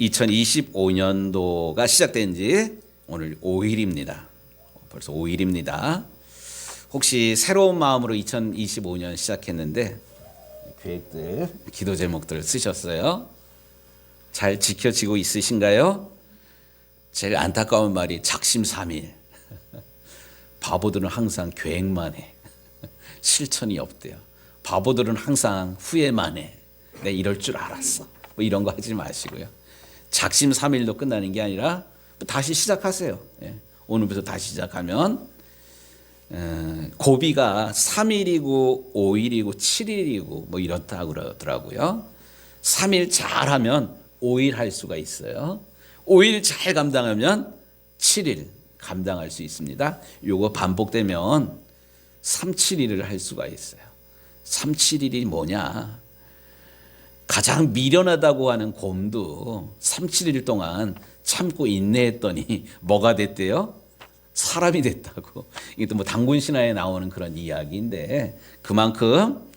2025년도가 시작된 지 오늘 5일입니다. 벌써 5일입니다. 혹시 새로운 마음으로 2025년 시작했는데 계획들, 기도 제목들 쓰셨어요? 잘 지켜지고 있으신가요? 제일 안타까운 말이 작심삼일. 바보들은 항상 계획만 해. 실천이 없대요. 바보들은 항상 후회만 해. 내가 이럴 줄 알았어. 뭐 이런 거 하지 마시고요. 작심삼일로 끝나는 게 아니라 다시 시작하세요. 오늘부터 다시 시작하면 고비가 3일이고 5일이고 7일이고 뭐 이렇다고 그러더라고요. 3일 잘하면 5일 할 수가 있어요. 5일 잘 감당하면 7일 감당할 수 있습니다. 요거 반복되면 3, 7일을 할 수가 있어요. 3, 7일이 뭐냐? 가장 미련하다고 하는 곰도 3, 7일 동안 참고 인내했더니 뭐가 됐대요? 사람이 됐다고. 이게 또 뭐 단군 신화에 나오는 그런 이야기인데 그만큼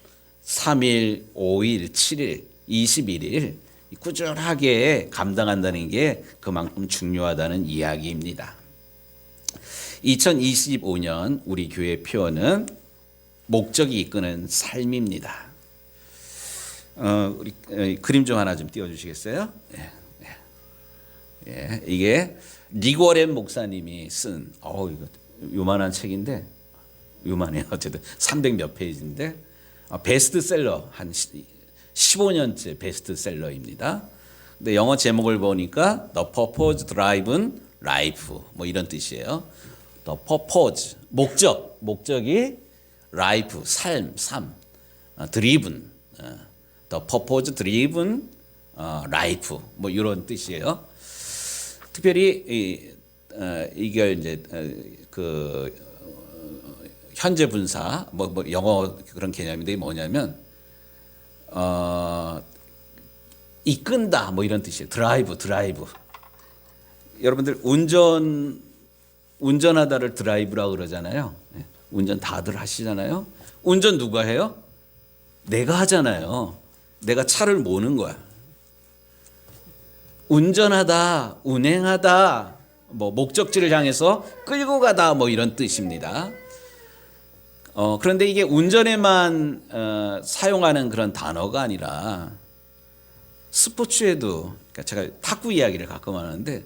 3일, 5일, 7일, 21일 꾸준하게 감당한다는 게 그만큼 중요하다는 이야기입니다. 2025년 우리 교회 표어는 목적이 이끄는 삶입니다. 우리 그림 좀 하나 좀 띄워주시겠어요? 이게 리고렌 목사님이 쓴 이거 요만한 책인데 요만해요. 어쨌든 300 몇 페이지인데 베스트셀러 한 15년째 베스트셀러입니다. 근데 영어 제목을 보니까 The Purpose Driven Life 뭐 이런 뜻이에요. The Purpose 목적이 Life 삶 Driven The Purpose Driven Life 뭐 이런 뜻이에요. 특별히 이게 이제 그 현재 분사 뭐 영어 그런 개념인데 뭐냐면 이끈다 뭐 이런 뜻이에요. 드라이브. 여러분들 운전하다를 드라이브라고 그러잖아요. 운전 다들 하시잖아요. 운전 누가 해요? 내가 하잖아요. 내가 차를 모는 거야. 운전하다, 운행하다, 뭐 목적지를 향해서 끌고 가다 뭐 이런 뜻입니다. 그런데 이게 운전에만 사용하는 그런 단어가 아니라 스포츠에도 그러니까 제가 탁구 이야기를 가끔 하는데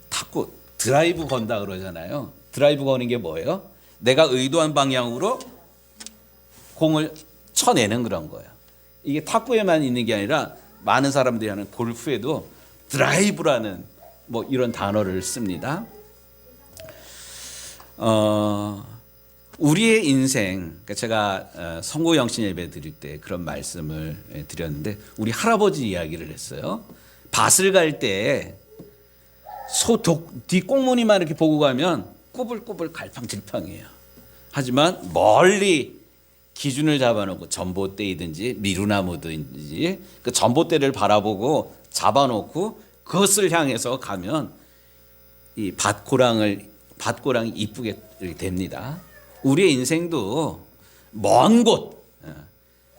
탁구 드라이브 건다 그러잖아요. 드라이브 거는 게 뭐예요? 내가 의도한 방향으로 공을 쳐내는 그런 거예요. 이게 탁구에만 있는 게 아니라 많은 사람들이 하는 골프에도 드라이브라는 뭐 이런 단어를 씁니다. 우리의 인생, 그러니까 제가 선고 영신 예배 드릴 때 그런 말씀을 드렸는데 우리 할아버지 이야기를 했어요. 밭을 갈 때 소 뒷꽁무니만 이렇게 보고 가면 꾸불꾸불 갈팡질팡해요. 하지만 멀리 기준을 잡아놓고 전봇대이든지 미루나무든지 그 전봇대를 바라보고 잡아놓고 그것을 향해서 가면 이 밭고랑이 이쁘게 됩니다. 우리의 인생도 먼 곳,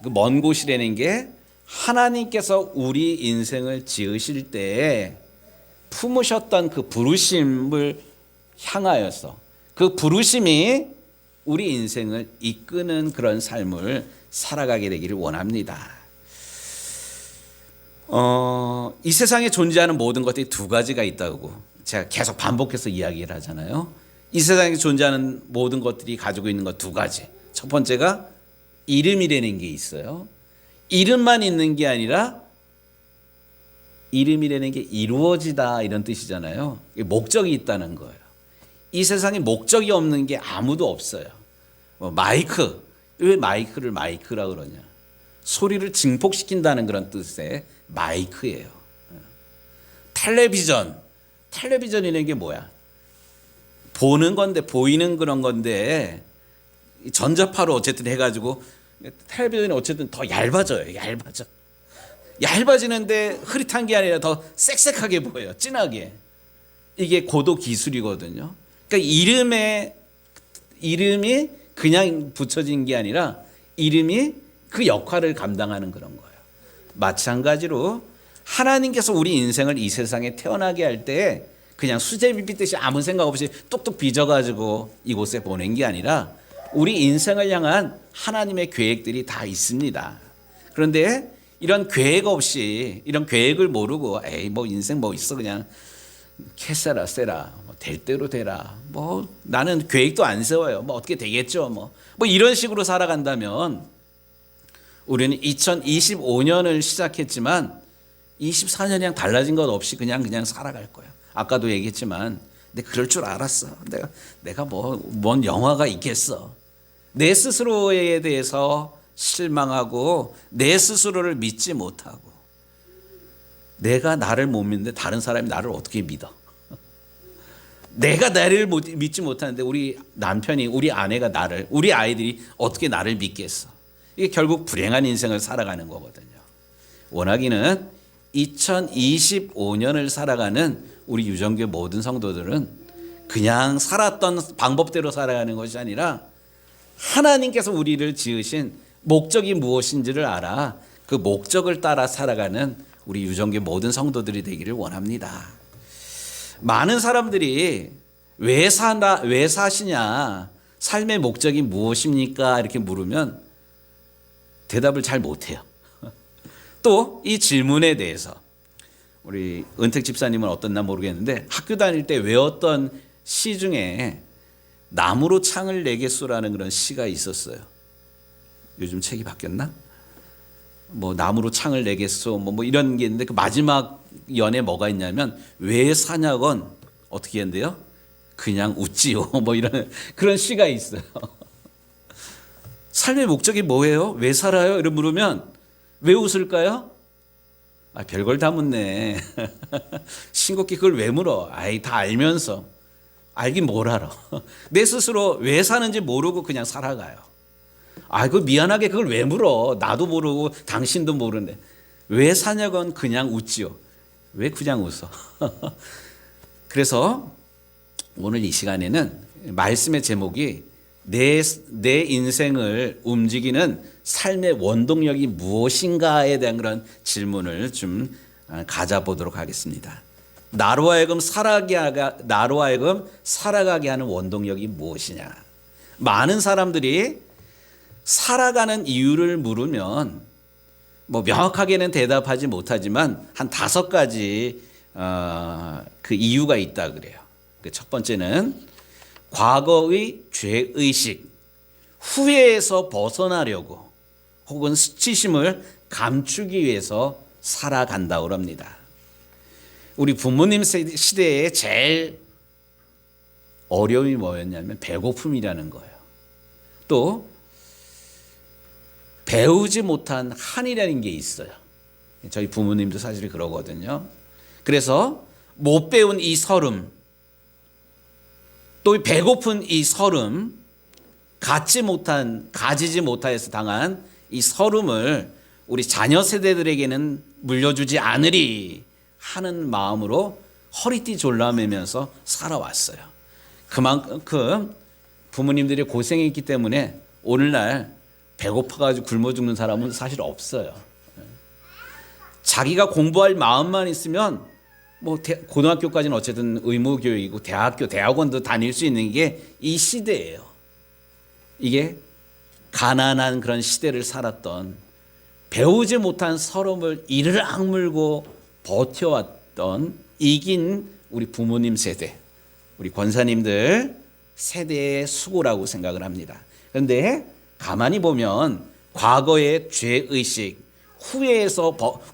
그 먼 곳이라는 게 하나님께서 우리 인생을 지으실 때 품으셨던 그 부르심을 향하여서 그 부르심이 우리 인생을 이끄는 그런 삶을 살아가게 되기를 원합니다. 이 세상에 존재하는 모든 것들이 두 가지가 있다고 제가 계속 반복해서 이야기를 하잖아요. 이 세상에 존재하는 모든 것들이 가지고 있는 것 두 가지. 첫 번째가 이름이라는 게 있어요. 이름만 있는 게 아니라 이름이라는 게 이루어지다 이런 뜻이잖아요. 목적이 있다는 거예요. 이 세상에 목적이 없는 게 아무도 없어요. 마이크, 왜 마이크를 마이크라고 그러냐? 소리를 증폭시킨다는 그런 뜻의 마이크예요. 텔레비전이라는 게 뭐야? 보는 건데 보이는 그런 건데 전자파로 어쨌든 해가지고 텔레비전이 어쨌든 더 얇아져요. 얇아지는데 흐릿한 게 아니라 더 쌕쌕하게 보여요. 진하게. 이게 고도 기술이거든요. 그러니까 이름이 그냥 붙여진 게 아니라 이름이 그 역할을 감당하는 그런 거예요. 마찬가지로 하나님께서 우리 인생을 이 세상에 태어나게 할 때 그냥 수제비 빚듯이 아무 생각 없이 뚝뚝 빚어가지고 이곳에 보낸 게 아니라 우리 인생을 향한 하나님의 계획들이 다 있습니다. 그런데 이런 계획 없이, 이런 계획을 모르고 에이 뭐 인생 뭐 있어 그냥 캐세라 세라 뭐 될 대로 되라 뭐 나는 계획도 안 세워요 뭐 어떻게 되겠죠 뭐 이런 식으로 살아간다면 우리는 2025년을 시작했지만 24년이랑 달라진 것 없이 그냥 살아갈 거야. 아까도 얘기했지만 근데 그럴 줄 알았어. 내가 뭔 영화가 있겠어. 내 스스로에 대해서 실망하고 내 스스로를 믿지 못하고 내가 나를 못 믿는데 다른 사람이 나를 어떻게 믿어? 내가 나를 믿지 못하는데 우리 남편이, 우리 아내가 나를, 우리 아이들이 어떻게 나를 믿겠어? 이게 결국 불행한 인생을 살아가는 거거든요. 원하기는 2025년을 살아가는 우리 유정교회 모든 성도들은 그냥 살았던 방법대로 살아가는 것이 아니라 하나님께서 우리를 지으신 목적이 무엇인지를 알아 그 목적을 따라 살아가는 우리 유정교회 모든 성도들이 되기를 원합니다. 많은 사람들이 왜 사시냐, 삶의 목적이 무엇입니까? 이렇게 물으면 대답을 잘 못해요. 또 이 질문에 대해서 우리 은택 집사님은 어떻나 모르겠는데 학교 다닐 때 외웠던 시 중에 나무로 창을 내겠소라는 그런 시가 있었어요. 요즘 책이 바뀌었나? 뭐 나무로 창을 내겠소 뭐 이런 게 있는데 그 마지막 연에 뭐가 있냐면 왜 사냐건 어떻게 했는데요? 그냥 웃지요. 뭐 이런 그런 시가 있어요. 삶의 목적이 뭐예요? 왜 살아요? 이런 물으면 왜 웃을까요? 별걸 다 묻네. 싱겁게 그걸 왜 물어? 다 알면서. 알긴 뭘 알아. 내 스스로 왜 사는지 모르고 그냥 살아가요. 그 미안하게 그걸 왜 물어? 나도 모르고 당신도 모르는데. 왜 사냐건 그냥 웃지요. 왜 그냥 웃어? 그래서 오늘 이 시간에는 말씀의 제목이 내 인생을 움직이는 삶의 원동력이 무엇인가에 대한 그런 질문을 좀 가져보도록 하겠습니다. 나로 하여금 살아가게 하는 원동력이 무엇이냐? 많은 사람들이 살아가는 이유를 물으면 명확하게는 대답하지 못하지만 한 5가지 그 이유가 있다 그래요. 첫 번째는 과거의 죄의식, 후회에서 벗어나려고 혹은 수치심을 감추기 위해서 살아간다고 합니다. 우리 부모님 시대에 제일 어려움이 뭐였냐면 배고픔이라는 거예요. 또 배우지 못한 한이라는 게 있어요. 저희 부모님도 사실 그러거든요. 그래서 못 배운 이 서름, 또 배고픈 이 서름, 가지지 못하여서 당한 이 서름을 우리 자녀 세대들에게는 물려주지 않으리 하는 마음으로 허리띠 졸라매면서 살아왔어요. 그만큼 부모님들이 고생했기 때문에 오늘날 배고파가지고 굶어 죽는 사람은 사실 없어요. 자기가 공부할 마음만 있으면 고등학교까지는 어쨌든 의무교육이고 대학원도 다닐 수 있는 게 이 시대예요. 이게 가난한 그런 시대를 살았던 배우지 못한 서름을 이를 악물고 버텨왔던 이긴 우리 부모님 세대, 우리 권사님들 세대의 수고라고 생각을 합니다. 그런데 가만히 보면 과거의 죄의식,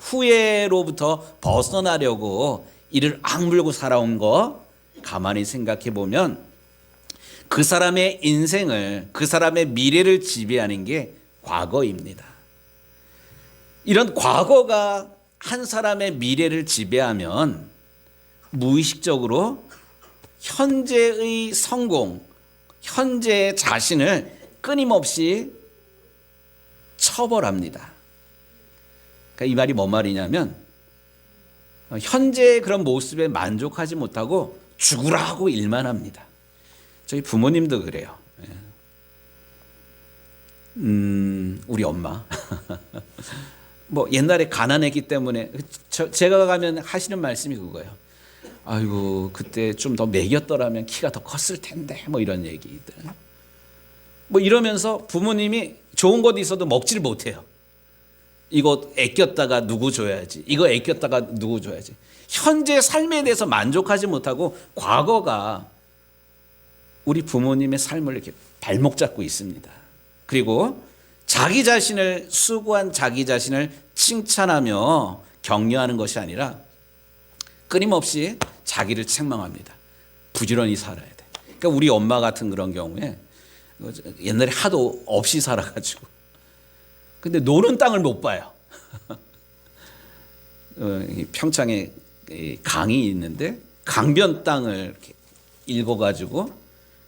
후회로부터 벗어나려고 이를 악물고 살아온 거 가만히 생각해 보면 그 사람의 인생을, 그 사람의 미래를 지배하는 게 과거입니다. 이런 과거가 한 사람의 미래를 지배하면 무의식적으로 현재의 성공, 현재의 자신을 끊임없이 처벌합니다. 그러니까 이 말이 뭔 말이냐면 현재의 그런 모습에 만족하지 못하고 죽으라 하고 일만 합니다. 저희 부모님도 그래요. 우리 엄마 뭐 옛날에 가난했기 때문에 제가 가면 하시는 말씀이 그거예요. 아이고 그때 좀 더 먹였더라면 키가 더 컸을 텐데 뭐 이런 얘기들. 뭐 이러면서 부모님이 좋은 것 있어도 먹지를 못해요. 이거 아꼈다가 누구 줘야지. 이거 아꼈다가 누구 줘야지. 현재 삶에 대해서 만족하지 못하고 과거가 우리 부모님의 삶을 이렇게 발목 잡고 있습니다. 그리고 자기 자신을 수고한 자기 자신을 칭찬하며 격려하는 것이 아니라 끊임없이 자기를 책망합니다. 부지런히 살아야 돼. 그러니까 우리 엄마 같은 그런 경우에 옛날에 하도 없이 살아가지고 근데 노는 땅을 못 봐요. 평창에 강이 있는데 강변 땅을 이렇게 읽어가지고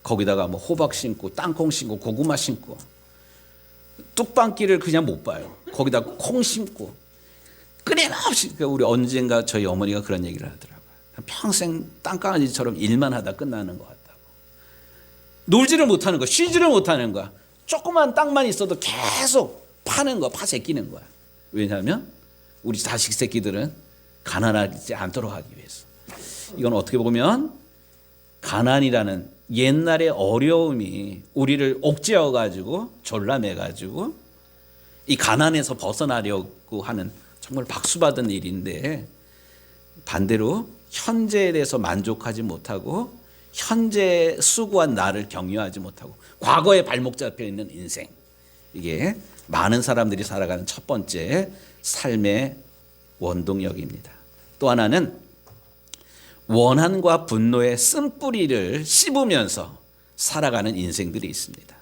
거기다가 뭐 호박 심고 땅콩 심고 고구마 심고 뚝방길을 그냥 못 봐요. 거기다 콩 심고 끊임없이. 우리 언젠가 저희 어머니가 그런 얘기를 하더라고요. 평생 땅강아지처럼 일만 하다 끝나는 것 같다고. 놀지를 못하는 거야. 쉬지를 못하는 거야. 조그만 땅만 있어도 계속 파는 거야. 파 새끼는 거야. 왜냐하면 우리 자식 새끼들은 가난하지 않도록 하기 위해서. 이건 어떻게 보면 가난이라는 옛날의 어려움이 우리를 옥죄어 가지고 졸라매 가지고 이 가난에서 벗어나려고 하는 정말 박수받은 일인데, 반대로 현재에 대해서 만족하지 못하고 현재 수고한 나를 격려하지 못하고 과거에 발목 잡혀 있는 인생, 이게 많은 사람들이 살아가는 첫 번째 삶의 원동력입니다. 또 하나는 원한과 분노의 쓴뿌리를 씹으면서 살아가는 인생들이 있습니다.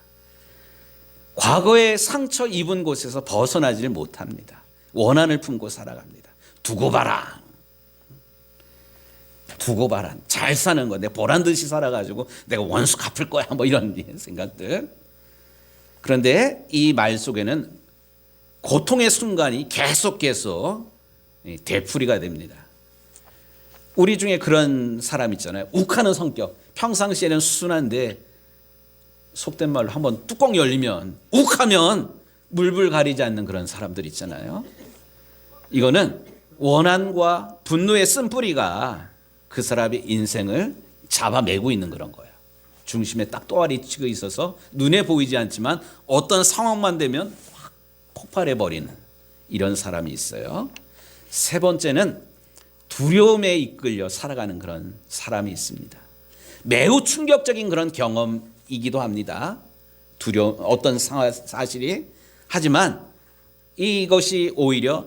과거에 상처 입은 곳에서 벗어나지를 못합니다. 원한을 품고 살아갑니다. 두고 봐라. 두고 봐라. 잘 사는 거. 내가 보란 듯이 살아가지고 내가 원수 갚을 거야. 뭐 이런 생각들. 그런데 이 말 속에는 고통의 순간이 계속 되풀이가 됩니다. 우리 중에 그런 사람 있잖아요. 욱하는 성격. 평상시에는 순한데 속된 말로 한번 뚜껑 열리면 욱하면 물불 가리지 않는 그런 사람들 있잖아요. 이거는 원한과 분노의 쓴뿌리가 그 사람의 인생을 잡아매고 있는 그런 거예요. 중심에 딱 또아리 치고 있어서 눈에 보이지 않지만 어떤 상황만 되면 확 폭발해버리는 이런 사람이 있어요. 세 번째는 두려움에 이끌려 살아가는 그런 사람이 있습니다. 매우 충격적인 그런 경험이기도 합니다. 어떤 사실이. 하지만 이것이 오히려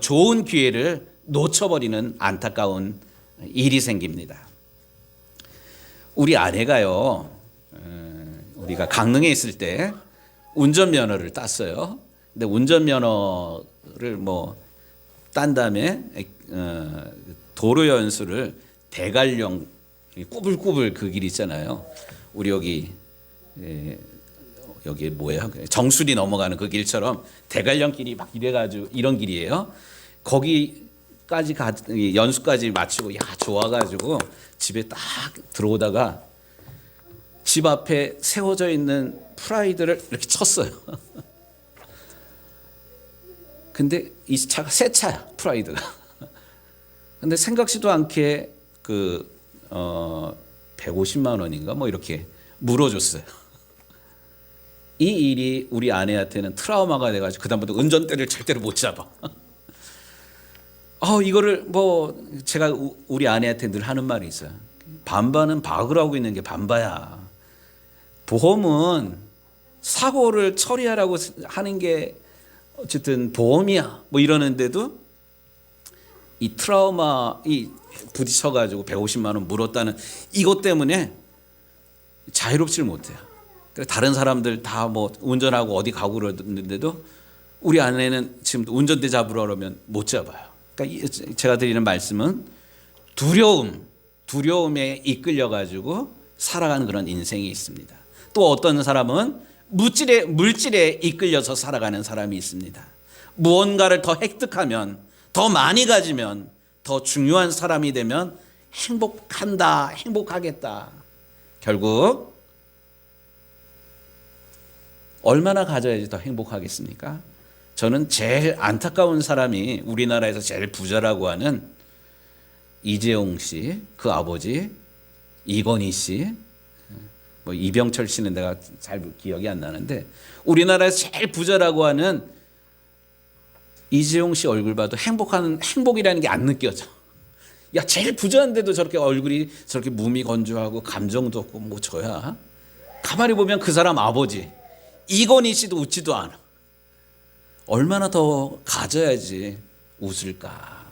좋은 기회를 놓쳐버리는 안타까운 일이 생깁니다. 우리 아내가요, 우리가 강릉에 있을 때 운전면허를 땄어요. 근데 운전면허를 딴 다음에 도로 연수를 대관령 꾸불꾸불 그 길 있잖아요. 우리 여기 뭐예요? 정수리 넘어가는 그 길처럼 대관령 길이 막 이래가지고 이런 길이에요. 거기까지 연수까지 마치고 좋아가지고 집에 딱 들어오다가 집 앞에 세워져 있는 프라이드를 이렇게 쳤어요. 근데 이 차가 새 차야, 프라이드가. 근데 생각지도 않게 150만 원인가 이렇게 물어줬어요. 이 일이 우리 아내한테는 트라우마가 돼가지고 그다음부터 운전대를 절대로 못 잡아. 이거를 제가 우리 아내한테 늘 하는 말이 있어요. 반반은 박을 하고 있는 게 반바야. 보험은 사고를 처리하라고 하는 게 어쨌든 보험이야. 이러는데도 이 트라우마 부딪혀가지고 150만 원 물었다는 이것 때문에 자유롭지를 못해요. 다른 사람들 다 운전하고 어디 가고 그러는데도 우리 아내는 지금 운전대 잡으러 그러면 못 잡아요. 그러니까 제가 드리는 말씀은 두려움에 이끌려가지고 살아가는 그런 인생이 있습니다. 또 어떤 사람은 물질에 이끌려서 살아가는 사람이 있습니다. 무언가를 더 획득하면, 더 많이 가지면, 더 중요한 사람이 되면 행복하겠다. 결국 얼마나 가져야지 더 행복하겠습니까? 저는 제일 안타까운 사람이 우리나라에서 제일 부자라고 하는 이재용 씨, 그 아버지 이건희 씨, 뭐 이병철 씨는 내가 잘 기억이 안 나는데 우리나라에서 제일 부자라고 하는 이재용 씨 얼굴 봐도 행복이라는 게 안 느껴져. 야, 제일 부자인데도 저렇게 얼굴이 저렇게 몸이 건조하고 감정도 없고 뭐 저야. 가만히 보면 그 사람 아버지 이건희 씨도 웃지도 않아. 얼마나 더 가져야지 웃을까.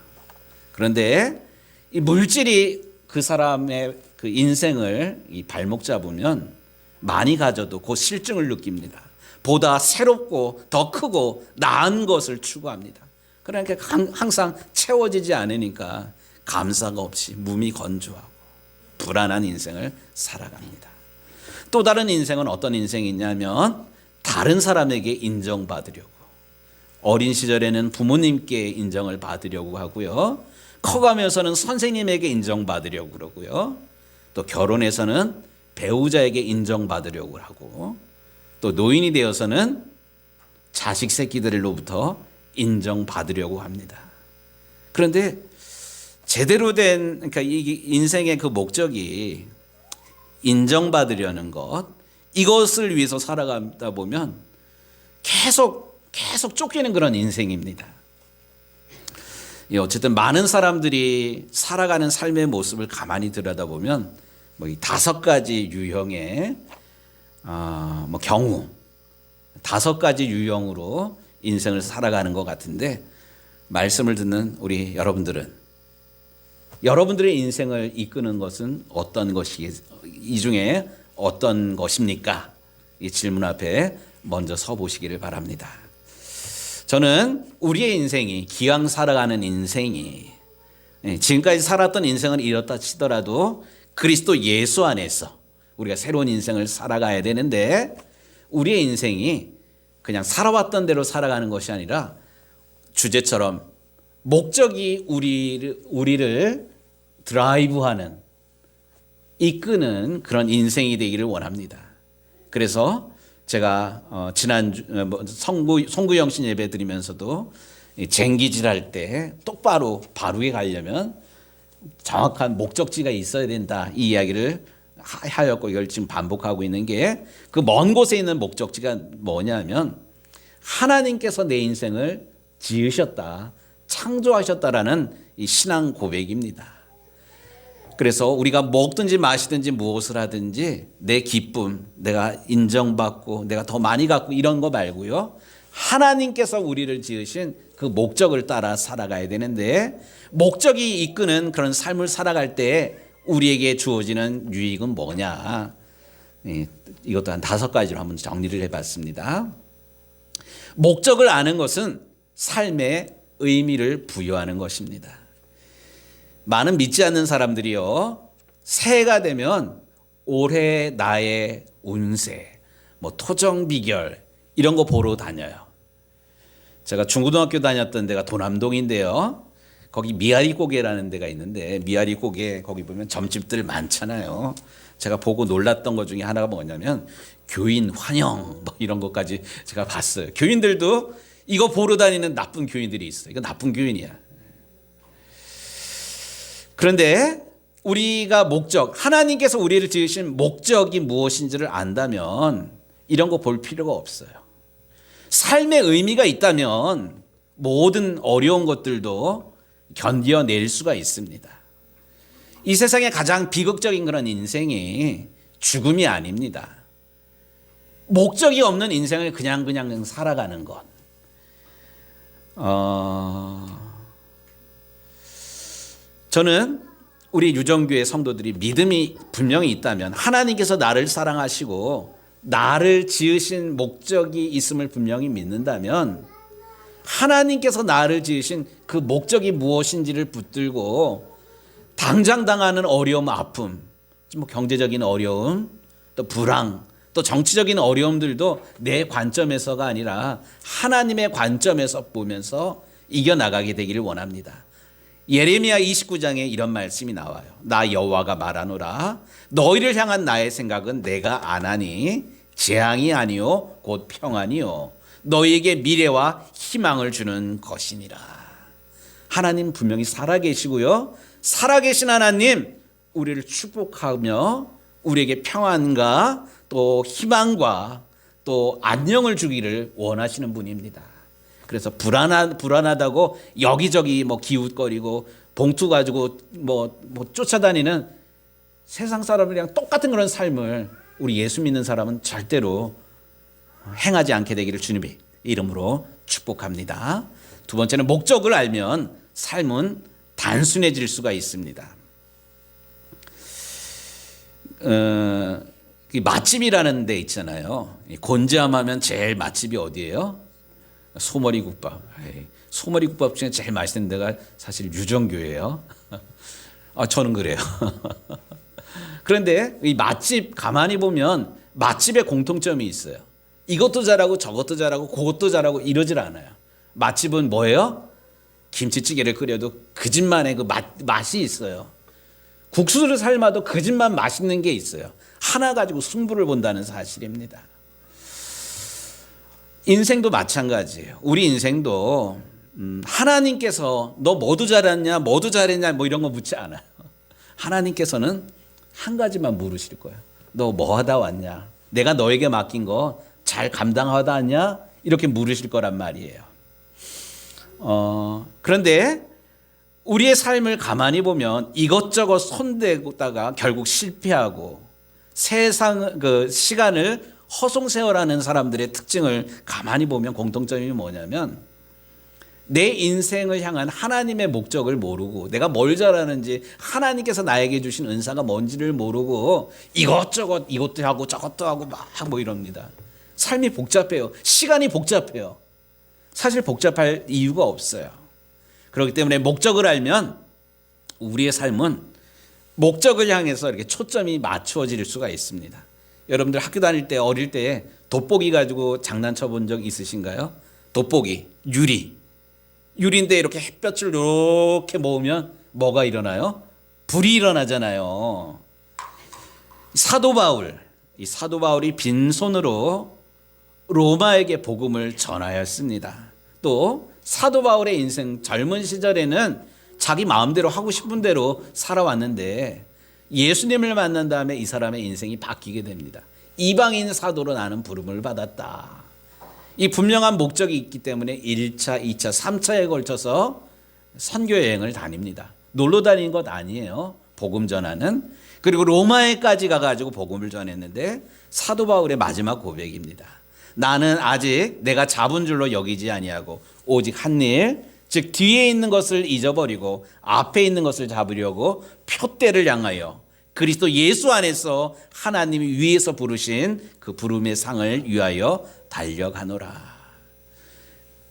그런데 이 물질이 그 사람의 그 인생을 이 발목 잡으면 많이 가져도 그 실증을 느낍니다. 보다 새롭고 더 크고 나은 것을 추구합니다. 그러니까 항상 채워지지 않으니까 감사가 없이 몸이 건조하고 불안한 인생을 살아갑니다. 또 다른 인생은 어떤 인생이냐면 다른 사람에게 인정받으려고, 어린 시절에는 부모님께 인정을 받으려고 하고요, 커가면서는 선생님에게 인정받으려고 그러고요, 또 결혼해서는 배우자에게 인정받으려고 하고, 또 노인이 되어서는 자식 새끼들로부터 인정받으려고 합니다. 그런데 제대로 된, 그러니까 이 인생의 그 목적이 인정받으려는 것, 이것을 위해서 살아가다 보면 계속 쫓기는 그런 인생입니다. 어쨌든 많은 사람들이 살아가는 삶의 모습을 가만히 들여다보면 뭐 이 5가지 유형의 경우, 5가지 유형으로 인생을 살아가는 것 같은데, 말씀을 듣는 우리 여러분들의 인생을 이끄는 것은 어떤 것이, 이 중에 어떤 것입니까? 이 질문 앞에 먼저 서 보시기를 바랍니다. 저는 우리의 인생이, 기왕 살아가는 인생이, 지금까지 살았던 인생은 이렇다 치더라도 그리스도 예수 안에서 우리가 새로운 인생을 살아가야 되는데, 우리의 인생이 그냥 살아왔던 대로 살아가는 것이 아니라 주제처럼 목적이 우리를 드라이브하는, 이끄는 그런 인생이 되기를 원합니다. 그래서 제가 지난주 송구영신 예배 드리면서도 쟁기질할 때 똑바로 바르게 가려면 정확한 목적지가 있어야 된다, 이 이야기를 하였고, 이걸 지금 반복하고 있는 게, 그 먼 곳에 있는 목적지가 뭐냐면 하나님께서 내 인생을 지으셨다, 창조하셨다라는 이 신앙 고백입니다. 그래서 우리가 먹든지 마시든지 무엇을 하든지 내 기쁨, 내가 인정받고 내가 더 많이 갖고 이런 거 말고요, 하나님께서 우리를 지으신 그 목적을 따라 살아가야 되는데, 목적이 이끄는 그런 삶을 살아갈 때 우리에게 주어지는 유익은 뭐냐, 이것도 한 5가지로 한번 정리를 해봤습니다. 목적을 아는 것은 삶의 의미를 부여하는 것입니다. 많은 믿지 않는 사람들이요, 새해가 되면 올해 나의 운세, 뭐 토정 비결 이런 거 보러 다녀요. 제가 중고등학교 다녔던 데가 도남동인데요, 거기 미아리고개라는 데가 있는데, 미아리고개 거기 보면 점집들 많잖아요. 제가 보고 놀랐던 것 중에 하나가 뭐냐면 교인 환영 뭐 이런 것까지 제가 봤어요. 교인들도 이거 보러 다니는 나쁜 교인들이 있어요. 이거 나쁜 교인이야. 그런데 우리가 하나님께서 우리를 지으신 목적이 무엇인지를 안다면 이런 거 볼 필요가 없어요. 삶의 의미가 있다면 모든 어려운 것들도 견뎌낼 수가 있습니다. 이 세상의 가장 비극적인 그런 인생이 죽음이 아닙니다. 목적이 없는 인생을 그냥 살아가는 것. 저는 우리 유정교회 성도들이 믿음이 분명히 있다면, 하나님께서 나를 사랑하시고 나를 지으신 목적이 있음을 분명히 믿는다면, 하나님께서 나를 지으신 그 목적이 무엇인지를 붙들고 당장 당하는 어려움, 아픔, 뭐 경제적인 어려움, 또 불황, 또 정치적인 어려움들도 내 관점에서가 아니라 하나님의 관점에서 보면서 이겨나가게 되기를 원합니다. 예레미야 29장에 이런 말씀이 나와요. 나 여호와가 말하노라, 너희를 향한 나의 생각은 내가 아나니 재앙이 아니요 곧 평안이요 너희에게 미래와 희망을 주는 것이니라. 하나님 분명히 살아계시고요. 살아계신 하나님 우리를 축복하며 우리에게 평안과 또 희망과 또 안녕을 주기를 원하시는 분입니다. 그래서 불안하다고 여기저기 뭐 기웃거리고 봉투 가지고 뭐 쫓아다니는 세상 사람들이랑 똑같은 그런 삶을 우리 예수 믿는 사람은 절대로 행하지 않게 되기를 주님의 이름으로 축복합니다. 두 번째는 목적을 알면 삶은 단순해질 수가 있습니다. 맛집이라는 데 있잖아요. 곤지암하면 제일 맛집이 어디예요? 소머리국밥. 소머리국밥 중에 제일 맛있는 데가 사실 유정교예요. 저는 그래요. 그런데 이 맛집 가만히 보면 맛집의 공통점이 있어요. 이것도 잘하고 저것도 잘하고 그것도 잘하고 이러질 않아요. 맛집은 뭐예요? 김치찌개를 끓여도 그 집만의 그 맛이 있어요. 국수를 삶아도 그 집만 맛있는 게 있어요. 하나 가지고 승부를 본다는 사실입니다. 인생도 마찬가지예요. 우리 인생도 하나님께서 너 뭐도 잘했냐 뭐도 잘했냐 뭐 이런 거 묻지 않아요. 하나님께서는 한 가지만 물으실 거예요. 너 뭐 하다 왔냐? 내가 너에게 맡긴 거 잘 감당하다 왔냐? 이렇게 물으실 거란 말이에요. 그런데 우리의 삶을 가만히 보면 이것저것 손대다가 결국 실패하고 세상 시간을 허송세월하는 사람들의 특징을 가만히 보면 공통점이 뭐냐면 내 인생을 향한 하나님의 목적을 모르고 내가 뭘 잘하는지 하나님께서 나에게 주신 은사가 뭔지를 모르고 이것저것 이것도 하고 저것도 하고 막 뭐 이럽니다. 삶이 복잡해요. 시간이 복잡해요. 사실 복잡할 이유가 없어요. 그렇기 때문에 목적을 알면 우리의 삶은 목적을 향해서 이렇게 초점이 맞추어질 수가 있습니다. 여러분들 학교 다닐 때 어릴 때 돋보기 가지고 장난쳐 본 적 있으신가요? 돋보기, 유리인데 이렇게 햇볕을 이렇게 모으면 뭐가 일어나요? 불이 일어나잖아요. 사도 바울이 빈손으로 로마에게 복음을 전하였습니다. 또 사도 바울의 인생 젊은 시절에는 자기 마음대로 하고 싶은 대로 살아왔는데 예수님을 만난 다음에 이 사람의 인생이 바뀌게 됩니다. 이방인 사도로 나는 부름을 받았다. 이 분명한 목적이 있기 때문에 1차, 2차, 3차에 걸쳐서 선교 여행을 다닙니다. 놀러 다니는 것 아니에요. 복음 전하는. 그리고 로마에까지 가가지고 복음을 전했는데 사도 바울의 마지막 고백입니다. 나는 아직 내가 잡은 줄로 여기지 아니하고 오직 한 일, 즉 뒤에 있는 것을 잊어버리고 앞에 있는 것을 잡으려고 표대를 향하여 그리스도 예수 안에서 하나님이 위에서 부르신 그 부름의 상을 위하여 달려가노라.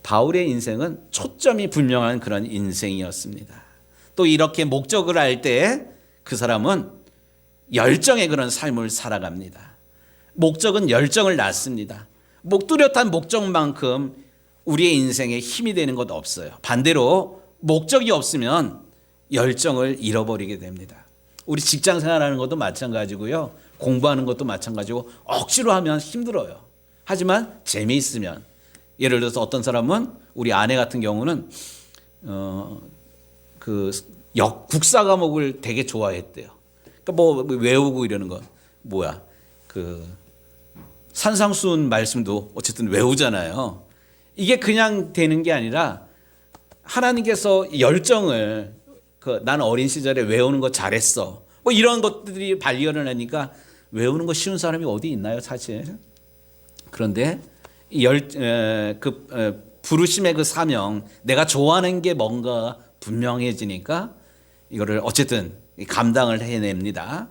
바울의 인생은 초점이 분명한 그런 인생이었습니다. 또 이렇게 목적을 알 때 그 사람은 열정의 그런 삶을 살아갑니다. 목적은 열정을 낳습니다. 뚜렷한 목적만큼 우리의 인생에 힘이 되는 것 없어요. 반대로 목적이 없으면 열정을 잃어버리게 됩니다. 우리 직장 생활하는 것도 마찬가지고요. 공부하는 것도 마찬가지고 억지로 하면 힘들어요. 하지만 재미있으면 예를 들어서 어떤 사람은 우리 아내 같은 경우는 국사 과목을 되게 좋아했대요. 그러니까 뭐 외우고 이러는 거 뭐야 산상수훈 말씀도 어쨌든 외우잖아요. 이게 그냥 되는 게 아니라 하나님께서 열정을 나는 어린 시절에 외우는 거 잘했어. 뭐 이런 것들이 발견을 하니까 외우는 거 쉬운 사람이 어디 있나요, 사실? 그런데 부르심의 그 사명, 내가 좋아하는 게 뭔가 분명해지니까 이거를 어쨌든 감당을 해냅니다.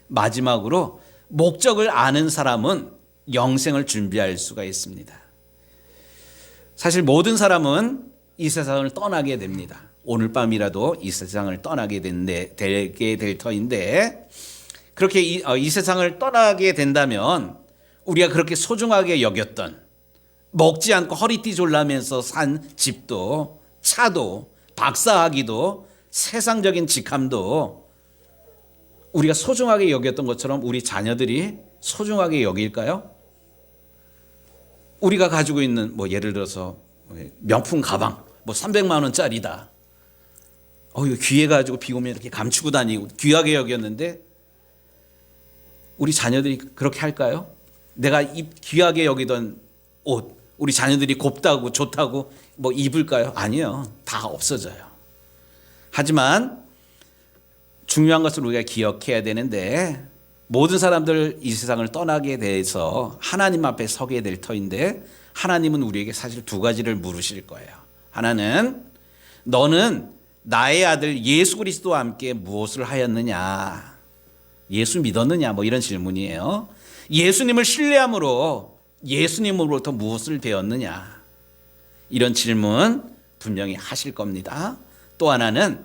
마지막으로 목적을 아는 사람은 영생을 준비할 수가 있습니다. 사실 모든 사람은 이 세상을 떠나게 됩니다. 오늘 밤이라도 이 세상을 떠나게 되게 될 터인데 그렇게 이 세상을 떠나게 된다면 우리가 그렇게 소중하게 여겼던 먹지 않고 허리띠 졸라면서 산 집도 차도 박사학위도 세상적인 직함도 우리가 소중하게 여겼던 것처럼 우리 자녀들이 소중하게 여길까요? 우리가 가지고 있는 뭐 예를 들어서 명품 가방 뭐 300만 원짜리다. 이거 귀해 가지고 비 오면 이렇게 감추고 다니고 귀하게 여겼는데 우리 자녀들이 그렇게 할까요? 내가 귀하게 여기던 옷 우리 자녀들이 곱다고 좋다고 뭐 입을까요? 아니요. 다 없어져요. 하지만 중요한 것을 우리가 기억해야 되는데 모든 사람들 이 세상을 떠나게 돼서 하나님 앞에 서게 될 터인데 하나님은 우리에게 사실 두 가지를 물으실 거예요. 하나는 너는 나의 아들 예수 그리스도와 함께 무엇을 하였느냐? 예수 믿었느냐? 뭐 이런 질문이에요. 예수님을 신뢰함으로 예수님으로부터 무엇을 배웠느냐? 이런 질문 분명히 하실 겁니다. 또 하나는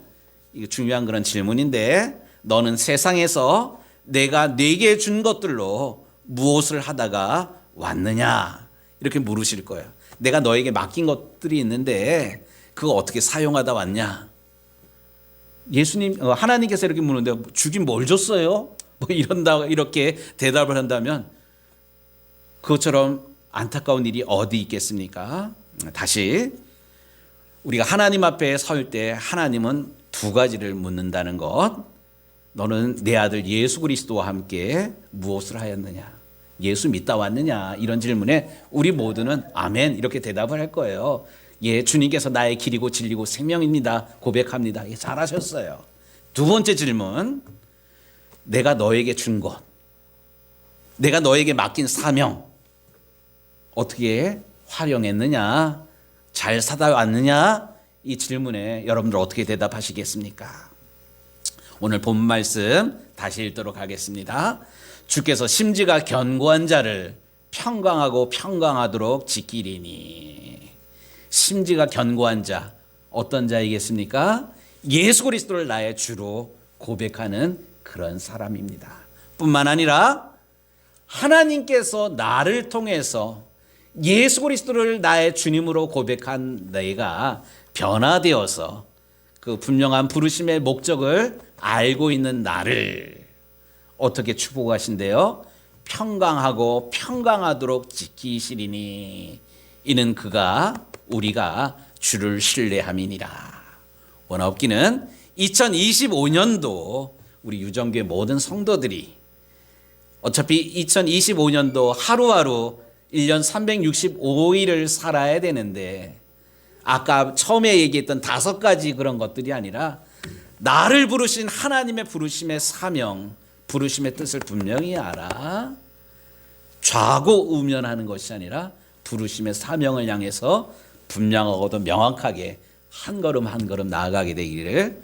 이거 중요한 그런 질문인데 너는 세상에서 내가 네게 준 것들로 무엇을 하다가 왔느냐? 이렇게 물으실 거예요. 내가 너에게 맡긴 것들이 있는데 그거 어떻게 사용하다 왔냐? 하나님께서 이렇게 묻는데 주긴 뭘 줬어요? 뭐 이렇게 대답을 한다면 그것처럼 안타까운 일이 어디 있겠습니까? 다시 우리가 하나님 앞에 설 때 하나님은 두 가지를 묻는다는 것. 너는 내 아들 예수 그리스도와 함께 무엇을 하였느냐? 예수 믿다 왔느냐? 이런 질문에 우리 모두는 아멘 이렇게 대답을 할 거예요. 예, 주님께서 나의 길이고 진리고 생명입니다. 고백합니다. 예, 잘하셨어요. 두 번째 질문. 내가 너에게 준 것. 내가 너에게 맡긴 사명. 어떻게 활용했느냐? 잘 사다 왔느냐? 이 질문에 여러분들 어떻게 대답하시겠습니까? 오늘 본 말씀 다시 읽도록 하겠습니다. 주께서 심지가 견고한 자를 평강하고 평강하도록 지키리니. 심지가 견고한 자 어떤 자이겠습니까? 예수 그리스도를 나의 주로 고백하는 그런 사람입니다. 뿐만 아니라 하나님께서 나를 통해서 예수 그리스도를 나의 주님으로 고백한 내가 변화되어서 그 분명한 부르심의 목적을 알고 있는 나를 어떻게 축복하신대요? 평강하고 평강하도록 지키시리니 이는 그가 우리가 주를 신뢰함이니라. 원하옵기는 2025년도 우리 유정교회 모든 성도들이 어차피 2025년도 하루하루 1년 365일을 살아야 되는데 아까 처음에 얘기했던 5가지 그런 것들이 아니라 나를 부르신 하나님의 부르심의 사명, 부르심의 뜻을 분명히 알아 좌고우면하는 것이 아니라 부르심의 사명을 향해서 분명하고도 명확하게 한 걸음 한 걸음 나아가게 되기를